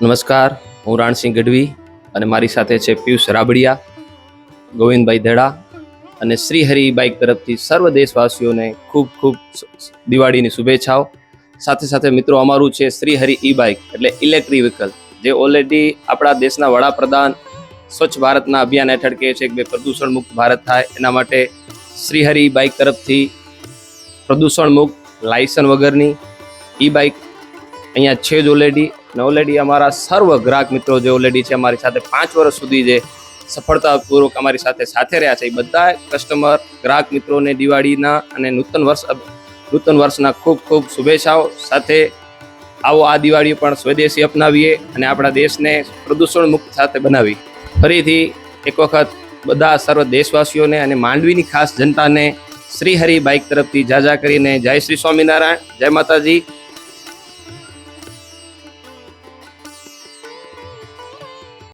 નમસ્કાર, હું રાણસિંહ ગઢવી અને મારી સાથે છે પિયુષ રાબડિયા, ગોવિંદભાઈ ધેડા અને શ્રીહરિ બાઇક તરફથી સર્વ દેશવાસીઓને ખૂબ ખૂબ દિવાળીની શુભેચ્છાઓ. સાથે સાથે મિત્રો, અમારું છે શ્રીહરિ ઈ બાઇક એટલે ઇલેક્ટ્રિક વ્હીકલ, જે ઓલરેડી આપણા દેશના વડાપ્રધાન સ્વચ્છ ભારતના અભિયાન હેઠળ કહે છે કે પ્રદૂષણ મુક્ત ભારત થાય. એના માટે શ્રીહરિ બાઇક તરફથી પ્રદૂષણ મુક્ત લાયસન્સ વગરની ઈ બાઇક અહીંયા છે જ ઓલરેડી અમારા સર્વ ગ્રાહક મિત્રો જે ઓલરેડી છે અમારી સાથે 5 વર્ષ સુધી જે સફળતાપૂર્વક અમારી સાથે રહ્યા છે, એ બધા કસ્ટમર ગ્રાહક મિત્રોને દિવાળીના અને નૂતન વર્ષના ખૂબ ખૂબ શુભેચ્છાઓ સાથે. આવો આ દિવાળી પણ સ્વદેશી અપનાવીએ અને આપણા દેશને પ્રદૂષણ મુક્ત સાથે બનાવી. ફરીથી એક વખત બધા સર્વ દેશવાસીઓને અને માંડવીની ખાસ જનતાને શ્રીહરિ બાઇક તરફથી જાજા કરીને જય શ્રી સ્વામિનારાયણ, જય માતાજી.